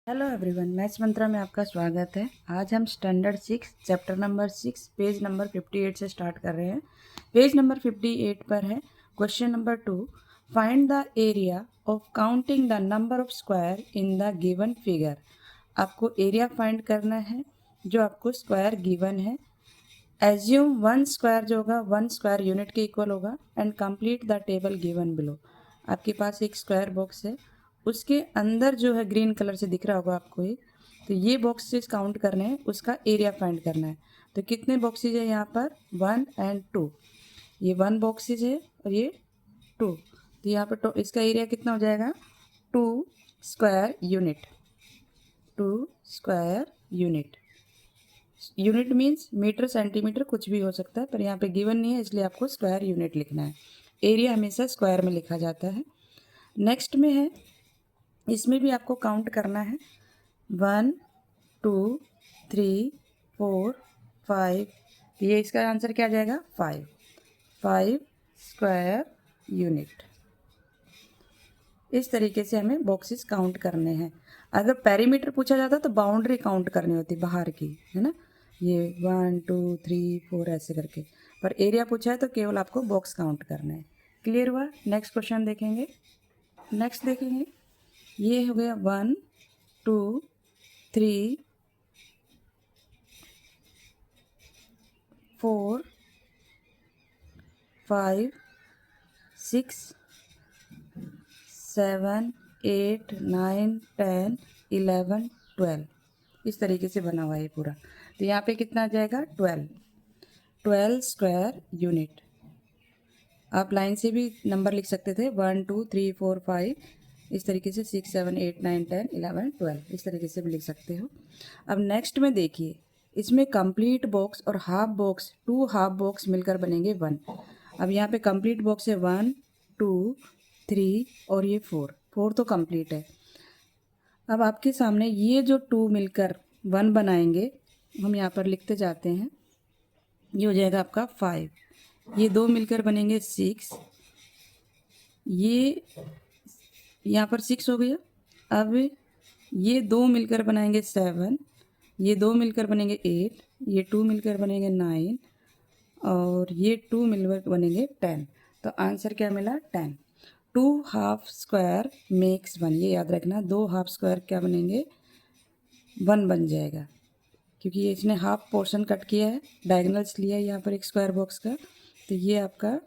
Hello everyone, maths मंत्रा में आपका स्वागत है। आज हम standard 6 chapter number 6 page number 58 से स्टार्ट कर रहे हैं। पेज नंबर 58 पर है question number 2, find the area of counting the number of square in the given figure. आपको एरिया फाइंड करना है जो आपको स्क्वायर गिवन है। एज्यूम वन स्क्वायर जो होगा 1 स्क्वायर यूनिट के इक्वल होगा and complete the table given below. आपके पास एक स्क्वायर बॉक्स है, उसके अंदर जो है ग्रीन कलर से दिख रहा होगा आपको ये, तो ये बॉक्सेस काउंट करने हैं, उसका एरिया फाइंड करना है। तो कितने बॉक्सेज है यहाँ पर 1 एंड 2, ये 1 बॉक्सेज है और ये 2, तो यहाँ पर इसका एरिया कितना हो जाएगा 2 square unit. 2 square unit, unit means metre centimetre कुछ भी हो सकता है, पर यहाँ पे गिवन नहीं है इसलिए आपको स्क्वायर यूनिट लिखना है। एरिया हमेशा स्क्वायर में लिखा जाता है। नेक्स्ट में है, इसमें भी आपको काउंट करना है 1 2 3 4 5, ये इसका आंसर क्या आ जाएगा 5 स्क्वायर यूनिट। इस तरीके से हमें बॉक्सेस काउंट करने हैं। अगर पेरीमीटर पूछा जाता तो बाउंड्री काउंट करनी होती बाहर की, है ना, ये 1 2 3 4 ऐसे करके, पर एरिया पूछा है तो केवल आपको बॉक्स काउंट करना है। क्लियर हुआ? नेक्स्ट क्वेश्चन देखेंगे। नेक्स्ट देखेंगे, ये हो गया 1 2 3 4 5 6 7 8 9 10 11 12, इस तरीके से बना हुआ है पूरा। तो यहाँ पे कितना आ जाएगा 12 स्क्वायर यूनिट। आप लाइन से भी नंबर लिख सकते थे 1 2 3 4 5, इस तरीके से 6 7 8 9 10 11 12, इस तरीके से भी लिख सकते हो। अब नेक्स्ट में देखिए, इसमें कंप्लीट बॉक्स और हाफ बॉक्स, 2 हाफ बॉक्स मिलकर बनेंगे 1। अब यहाँ पे कंप्लीट बॉक्स है 1 2 3 और ये 4 तो कंप्लीट है। अब आपके सामने ये जो 2 मिलकर 1 बनाएंगे, हम यहाँ पर लिखते जाते हैं, ये हो जाएगा आपका 5, ये 2 मिलकर बनेंगे 6, ये यहाँ पर 6 हो गया। अब ये 2 मिलकर बनाएंगे 7, ये 2 मिलकर बनेंगे 8, ये 2 मिलकर बनेंगे 9 और ये 2 मिलकर बनेंगे 10। तो आंसर क्या मिला 10। 2 हाफ स्क्वायर मेक्स 1, ये याद रखना, 2 हाफ स्क्वायर क्या बनेंगे 1 बन जाएगा, क्योंकि ये इसने हाफ पोर्शन कट किया है, डायगोनल्स लिया है यहाँ पर एक स्क्वायर बॉक्स का, तो ये आपका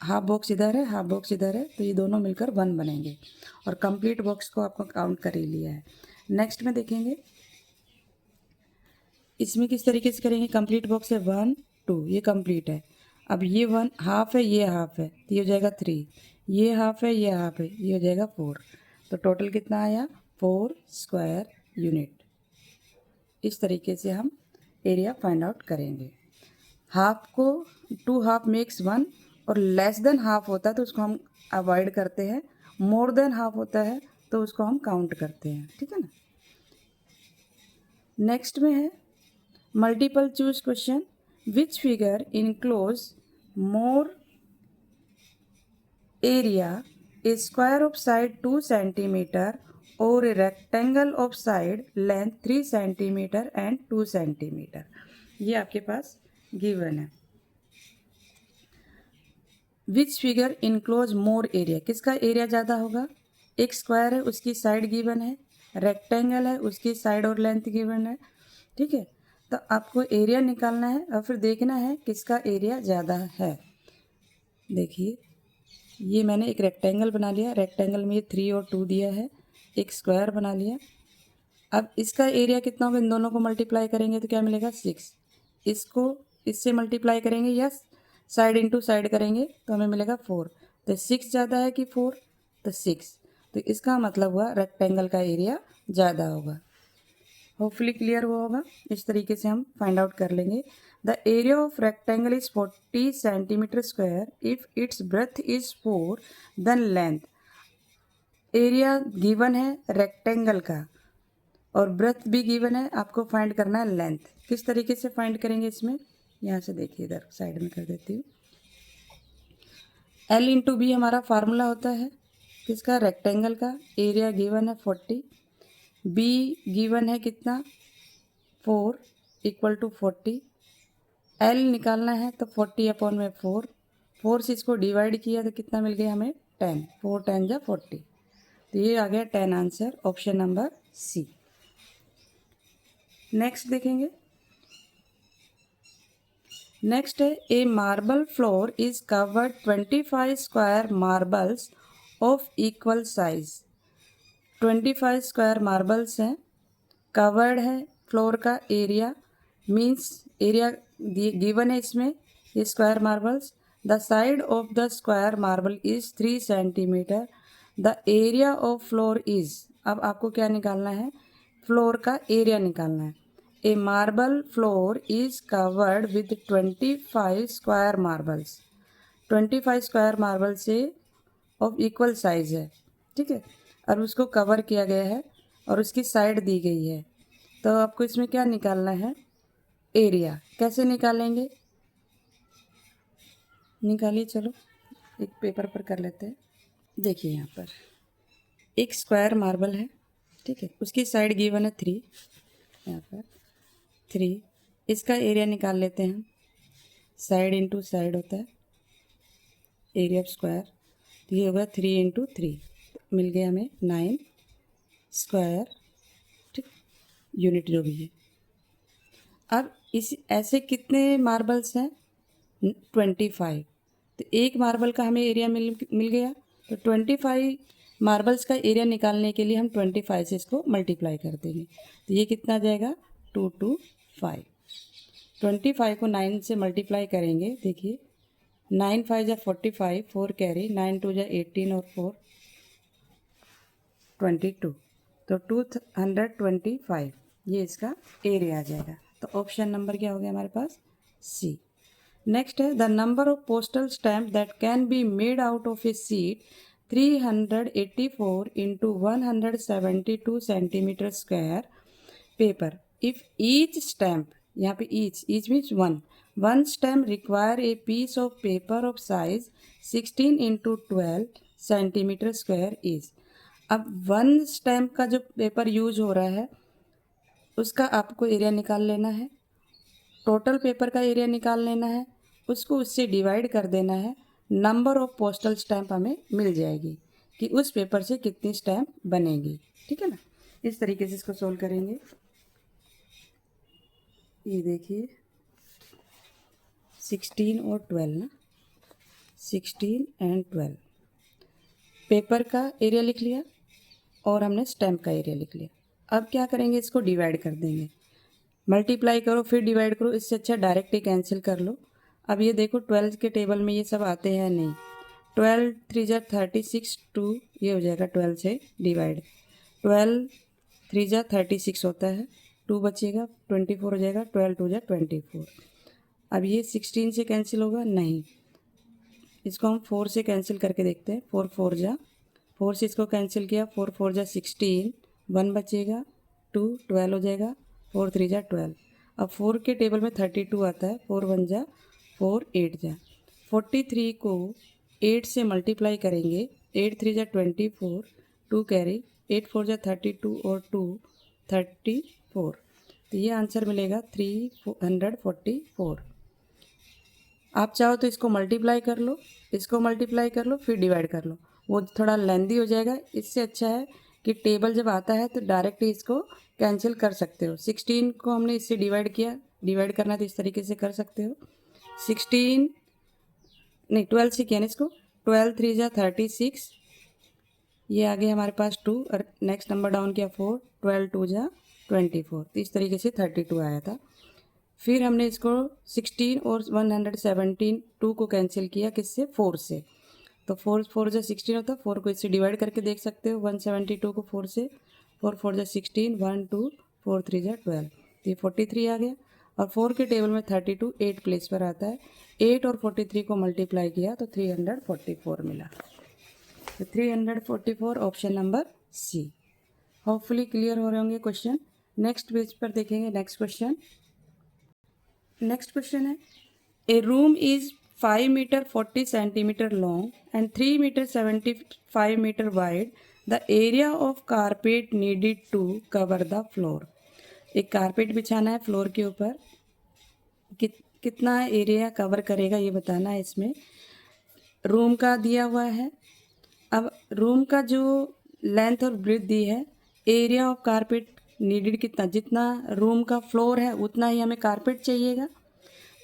हाफ बॉक्स इधर है, हाफ बॉक्स इधर है, तो ये दोनों मिलकर 1 बनेंगे और कंप्लीट बॉक्स को आपको काउंट कर ही लिया है। नेक्स्ट में देखेंगे, इसमें किस तरीके से करेंगे, कंप्लीट बॉक्स है 1 2, ये कंप्लीट है। अब ये 1 हाफ है, ये हाफ है, तो ये हो जाएगा 3, ये हाफ है, ये हाफ है, ये हो जाएगा 4, तो टोटल कितना आया 4 स्क्वायर यूनिट। इस तरीके से हम एरिया फाइंड आउट करेंगे। हाफ को 2 हाफ मेक्स 1, और लेस देन हाफ होता है तो उसको हम अवॉइड करते हैं, मोर देन हाफ होता है तो उसको हम काउंट करते हैं, ठीक है ना। नेक्स्ट में है multiple choose question, which figure enclose more area, a square of side 2 centimetre और a rectangle of side length 3 centimetre and 2 centimetre. ये आपके पास गिवन है। Which figure enclose more area, किसका एरिया ज़्यादा होगा, एक स्क्वायर है उसकी साइड गिवन है, रेक्टेंगल है उसकी साइड और लेंथ गिवन है, ठीक है। तो आपको एरिया निकालना है और फिर देखना है किसका एरिया ज़्यादा है। देखिए, ये मैंने एक रेक्टेंगल बना लिया, रेक्टेंगल में ये 3 और 2 दिया है, एक स्क्वायर बना लिया। अब इसका एरिया कितना होगा, इन दोनों को मल्टीप्लाई करेंगे तो क्या मिलेगा 6, इसको इससे मल्टीप्लाई करेंगे या साइड इंटू साइड करेंगे तो हमें मिलेगा 4, तो 6 ज़्यादा है कि 4, तो 6, तो इसका मतलब हुआ रेक्टेंगल का एरिया ज़्यादा होगा। होपफुली क्लियर हुआ होगा। इस तरीके से हम फाइंड आउट कर लेंगे। The area of rectangle is 40 centimetre square if it's breadth is 4, then length, area given है रेक्टेंगल का और ब्रेथ भी गिवन है, आपको फाइंड करना है लेंथ। किस तरीके से फाइंड करेंगे, इसमें यहाँ से देखिए, इधर साइड में कर देती हूँ। L इंटू बी हमारा फार्मूला होता है किसका, रेक्टेंगल का, एरिया गिवन है 40, बी गिवन है कितना 4 इक्वल टू 40, एल निकालना है तो 40 अपॉन में 4 से इसको डिवाइड किया तो कितना मिल गया हमें 10, 4 10 जा 40, तो ये आ गया 10 answer, option number C. Next देखेंगे, नेक्स्ट है a marble floor is covered 25 square marbles of equal size. 25 square marbles हैं, कवर्ड है फ्लोर का एरिया, मीन्स एरिया गिवन है इसमें ये square marbles. The side of the square marble is 3 centimetre, the area of floor is, अब आपको क्या निकालना है, फ्लोर का एरिया निकालना है। A marble floor is covered with 25 square marbles, 25 square marble से ऑफ इक्वल साइज है, ठीक है, और उसको कवर किया गया है और उसकी साइड दी गई है। तो आपको इसमें क्या निकालना है, एरिया। कैसे निकालेंगे, निकालिए, चलो एक पेपर पर कर लेते हैं। देखिए यहाँ पर एक स्क्वायर मार्बल है, ठीक है, उसकी साइड गिवन है 3, यहाँ पर 3, इसका एरिया निकाल लेते हैं हम। साइड इंटू साइड होता है एरिया ऑफ स्क्वायर, तो ये होगा 3 इंटू 3, मिल गया हमें 9 स्क्वायर, ठीक, यूनिट जो भी है। अब इस ऐसे कितने मार्बल्स हैं, 25, तो एक मार्बल का हमें एरिया मिल गया, तो 25 मार्बल्स का एरिया निकालने के लिए हम 25 से इसको मल्टीप्लाई कर देंगे, तो ये कितना आ जाएगा 2 2 5। 25 को 9 से मल्टीप्लाई करेंगे, देखिए 9 5 जा 45, 4 कैरी, 9 2 जा 18 और 4 22, तो 225 ये इसका एरिया आ जाएगा। तो ऑप्शन नंबर क्या हो गया हमारे पास, सी। नेक्स्ट है the number of postal stamp that can be made out of a sheet 384 into 172 centimetre square paper if each stamp, यहाँ पे each means one stamp require a piece of paper of size 16 into 12 centimetre square is. अब one stamp का जो paper use हो रहा है उसका आपको एरिया निकाल लेना है, टोटल पेपर का एरिया निकाल लेना है, उसको उससे डिवाइड कर देना है, नंबर ऑफ पोस्टल स्टैम्प हमें मिल जाएगी कि उस पेपर से कितनी स्टैम्प बनेगी, ठीक है ना। इस तरीके से इसको सोल्व करेंगे। ये देखिए 16 और 12 ना, 16 एंड 12 पेपर का एरिया लिख लिया और हमने स्टैम्प का एरिया लिख लिया। अब क्या करेंगे, इसको डिवाइड कर देंगे, मल्टीप्लाई करो फिर डिवाइड करो, इससे अच्छा डायरेक्ट ही कैंसिल कर लो। अब ये देखो 12 के टेबल में ये सब आते हैं नहीं, 12 3 जा 36, 2 ये हो जाएगा 12 से डिवाइड, 12 3 जा 36 होता है, 2 बचेगा 24 हो जाएगा, 12 2 जा 24। अब ये 16 से कैंसिल होगा नहीं, इसको हम 4 से कैंसिल करके देखते हैं, 4 4 जा 4 से इसको कैंसिल किया, 4 4 जा 16, 1 बचेगा, 2 12 हो जाएगा, 4 3 जा 12। अब 4 के टेबल में 32 आता है, 4 1 जा 4 8 जा 43 को 8 से मल्टीप्लाई करेंगे, 8 3 जा 24, 2 कैरी, 8 4 जा 32 और 2 34, तो ये आंसर मिलेगा 344। आप चाहो तो इसको मल्टीप्लाई कर लो, इसको मल्टीप्लाई कर लो फिर डिवाइड कर लो, वो थोड़ा लेंदी हो जाएगा। इससे अच्छा है कि टेबल जब आता है तो डायरेक्ट ही इसको कैंसिल कर सकते हो। 16 को हमने इससे डिवाइड किया, डिवाइड करना तो इस तरीके से कर सकते हो, 16 नहीं 12 से किया ना इसको, 12 3 जा 36, ये आ गया हमारे पास 2 और नेक्स्ट नंबर डाउन किया 4, 12 2 जा 24, तो इस तरीके से 32 आया था। फिर हमने इसको 16 और 117 2 को कैंसिल किया किससे, 4 से, तो 4 4 जा 16 होता है, 4 को इससे डिवाइड करके देख सकते हो, 172 को 4 से, 4 4 जा 16, 1 2 4 3 जा 12, तो ये 43 आ गया। और 4 के टेबल में 32 8 प्लेस पर आता है, 8 और 43 को मल्टीप्लाई किया तो 344 मिला, तो 344 option number C. Hopefully clear हो रहे होंगे क्वेश्चन। नेक्स्ट पेज पर देखेंगे नेक्स्ट क्वेश्चन। नेक्स्ट क्वेश्चन है a room is 5 metre 40 centimetre long and 3 metre 75 metre wide the area of carpet needed to cover the floor. एक carpet बिछाना है floor के ऊपर, कितना एरिया कवर करेगा ये बताना है। इसमें रूम का दिया हुआ है। अब रूम का जो लेंथ और ब्रेथ दी है, एरिया ऑफ कारपेट नीडेड कितना, जितना रूम का फ्लोर है उतना ही हमें कारपेट चाहिएगा।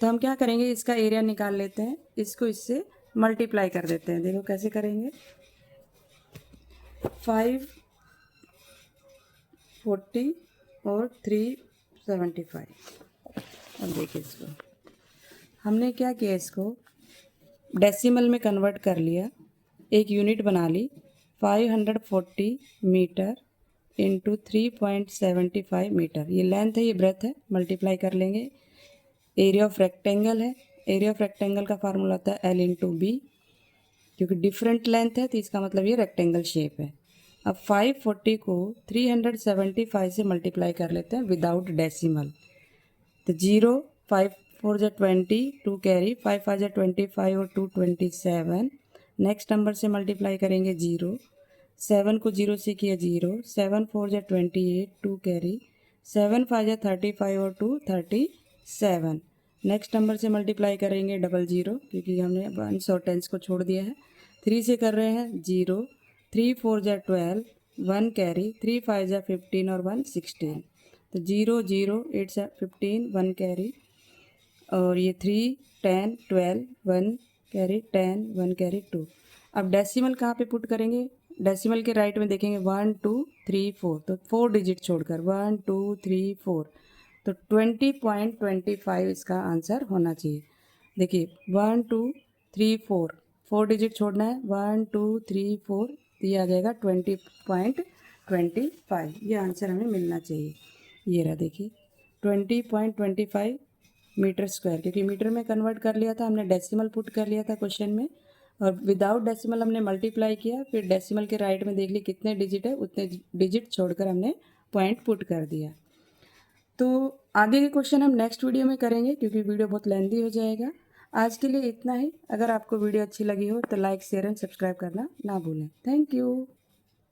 तो हम क्या करेंगे, इसका एरिया निकाल लेते हैं, इसको इससे मल्टीप्लाई कर देते हैं। देखो कैसे करेंगे, 540 और 375। अब देखिए इसको हमने क्या किया, इसको डेसिमल में कन्वर्ट कर लिया, एक यूनिट बना ली। 540 मीटर इंटू 3.75 मीटर, ये लेंथ है, ये ब्रेथ है, मल्टीप्लाई कर लेंगे। एरिया ऑफ रेक्टेंगल है, एरिया ऑफ रेक्टेंगल का फार्मूला होता है L इंटू बी, क्योंकि डिफरेंट लेंथ है तो इसका मतलब ये रेक्टेंगल शेप है। अब 540 को 375 से मल्टीप्लाई कर लेते हैं विदाउट डेसिमल। तो 0, 5 4 जा 20, 2 कैरी, 5 5 जा 25 और 2 27। नेक्स्ट नंबर से मल्टीप्लाई करेंगे 0, 7 को 0 से किया 0, 7 4 जा 28, 2 कैरी, 7 5 जा 35 और 2 37। नेक्स्ट नंबर से मल्टीप्लाई करेंगे 00, क्योंकि हमने 1 और 10 को छोड़ दिया है। 3 से कर रहे हैं 0, 3 4 जा 12, 1 कैरी, 3 5 जा 15 और 1 16। तो 0 0 8 जा 15, 1 कैरी, और ये 3 10 12, 1 कैरी, 10 1 कैरी 2। अब डेसिमल कहाँ पे पुट करेंगे, डेसिमल के राइट में देखेंगे 1 2 3 4, तो 4 डिजिट छोड़कर 1 2 3 4, तो 20.25 इसका आंसर होना चाहिए। देखिए 1 2 3 4, 4 डिजिट छोड़ना है, 1 2 3 4, तो ये आ जाएगा 20.25, ये आंसर हमें मिलना चाहिए। ये रहा देखिए 20.25 मीटर स्क्वायर, क्योंकि मीटर में कन्वर्ट कर लिया था हमने, डेसिमल पुट कर लिया था क्वेश्चन में, और विदाउट डेसिमल हमने मल्टीप्लाई किया, फिर डेसिमल के राइट में देख ली कितने डिजिट है, उतने डिजिट छोड़कर हमने पॉइंट पुट कर दिया। तो आगे के क्वेश्चन हम नेक्स्ट वीडियो में करेंगे, क्योंकि वीडियो बहुत लेंदी हो जाएगा। आज के लिए इतना ही। अगर आपको वीडियो अच्छी लगी हो तो लाइक शेयर एंड सब्सक्राइब करना ना भूलें। Thank you.